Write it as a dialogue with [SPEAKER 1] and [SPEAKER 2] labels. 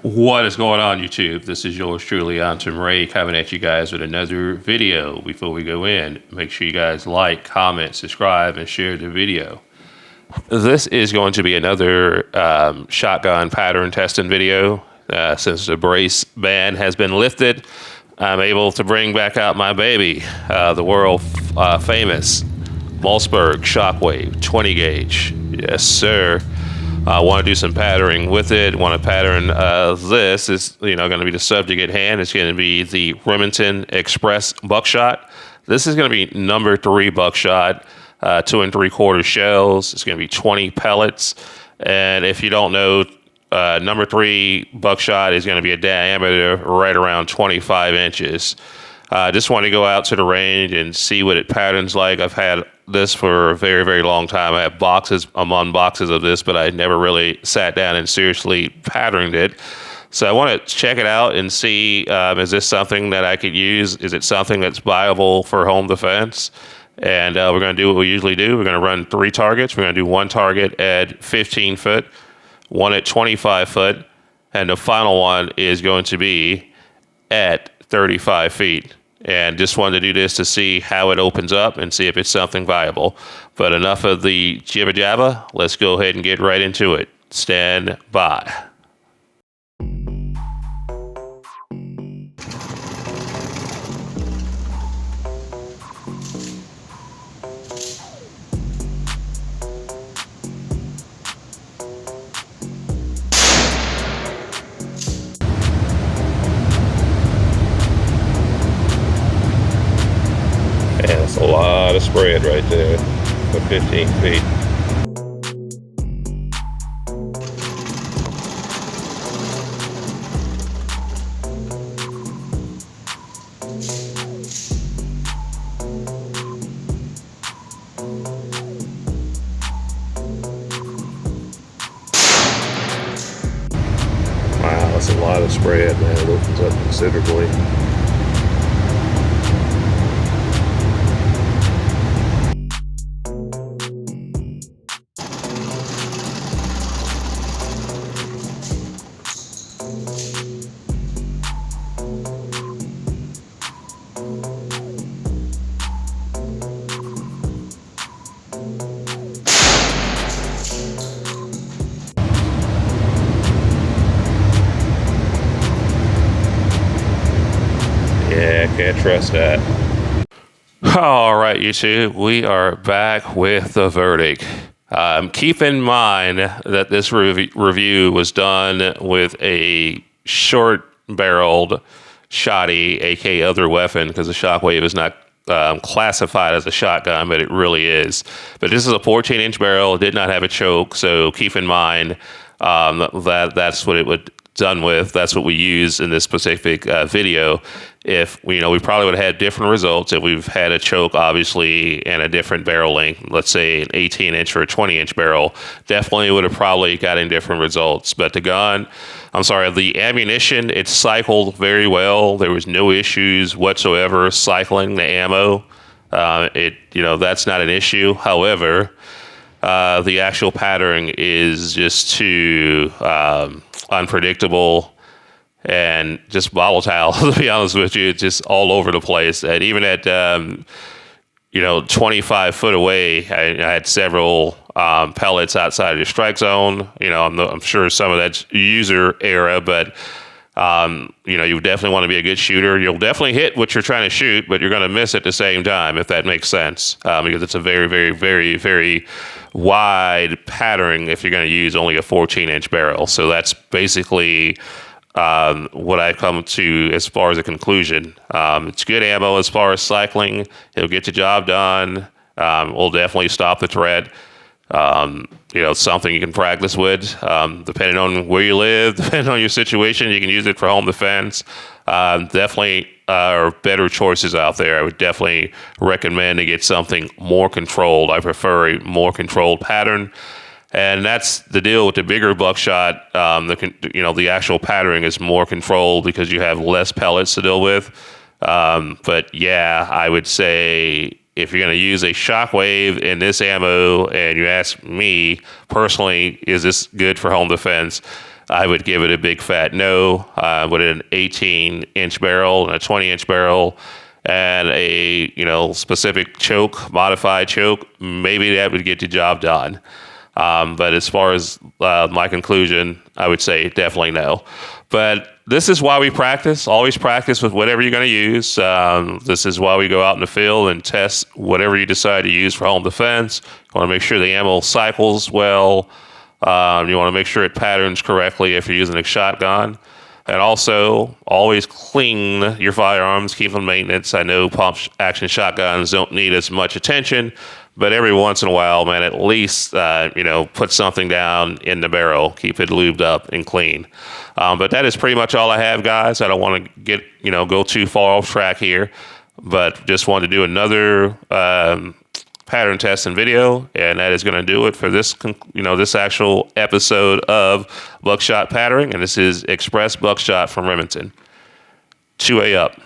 [SPEAKER 1] What is going on, YouTube? This is yours truly, ATUM-RE, coming at you guys with another video. Before we go in, make sure you guys like, comment, subscribe, and share the video. This is going to be another shotgun pattern testing video. Since the brace ban has been lifted, I'm able to bring back out my baby, the world famous Mossberg Shockwave 20 gauge. Yes, sir. I want to do some patterning with it. Want to pattern this is going to be the subject at hand. It's going to be the Remington Express Buckshot. This is going to be number 3 Buckshot, 2 3/4 shells. It's going to be 20 pellets. And if you don't know, number 3 Buckshot is going to be a diameter right around 25 inches. Just want to go out to the range and see what it patterns like. I've had this for a very, very long time. I have boxes among boxes of this, but I never really sat down and seriously patterned it. So I want to check it out and see, is this something that I could use? Is it something that's viable for home defense? And we're going to do what we usually do. We're going to run 3 targets. We're going to do 1 target at 15 foot, 1 at 25 foot, and the final one is going to be at 35 feet. And just wanted to do this to see how it opens up and see if it's something viable. But enough of the jibber jabber. Let's go ahead and get right into it. Stand by. Man, that's a lot of spread right there for 15 feet. Wow, that's a lot of spread, man. It opens up considerably. Yeah, can't trust that. All right, YouTube, we are back with the verdict. Keep in mind that this review was done with a short-barreled shotty, aka other weapon, because the Shockwave is not classified as a shotgun, but it really is. But this is a 14-inch barrel, did not have a choke, so keep in mind that's what it would done with. That's what we use in this specific video. If we probably would have had different results if we've had a choke, obviously, and a different barrel length. Let's say an 18-inch or a 20-inch barrel, definitely would have probably gotten different results. But the ammunition, it cycled very well. There was no issues whatsoever cycling the ammo. That's not an issue. However, the actual patterning is just too unpredictable and just volatile, to be honest with you. It's just all over the place. And even at 25 foot away, I had several pellets outside of the strike zone. I'm sure some of that's user error, but you definitely want to be a good shooter. You'll definitely hit what you're trying to shoot, but you're going to miss at the same time, if that makes sense, because it's a very, very, very, very wide patterning if you're going to use only a 14-inch barrel. So that's basically what I've come to as far as a conclusion. It's good ammo as far as cycling. It'll get the job done. Will definitely stop the threat. Something you can practice with, depending on where you live, depending on your situation. You can use it for home defense. Definitely are better choices out there. I would definitely recommend to get something more controlled. I prefer a more controlled pattern. And that's the deal with the bigger Buckshot. The actual patterning is more controlled because you have less pellets to deal with. But yeah, I would say if you're going to use a Shockwave in this ammo, and you ask me personally, is this good for home defense? I would give it a big fat no. With an 18-inch barrel and a 20-inch barrel and a specific choke, modified choke, maybe that would get the job done. But as far as my conclusion, I would say definitely no. But this is why we practice. Always practice with whatever you're going to use. This is why we go out in the field and test whatever you decide to use for home defense. You want to make sure the ammo cycles well. You want to make sure it patterns correctly if you're using a shotgun. And also, always clean your firearms, keep them maintenance. I know pump action shotguns don't need as much attention, but every once in a while, man, at least, put something down in the barrel. Keep it lubed up and clean. But that is pretty much all I have, guys. I don't want to go too far off track here, but just wanted to do another pattern testing video, and that is going to do it for this, this actual episode of Buckshot Patterning, and this is Express Buckshot from Remington. 2A up.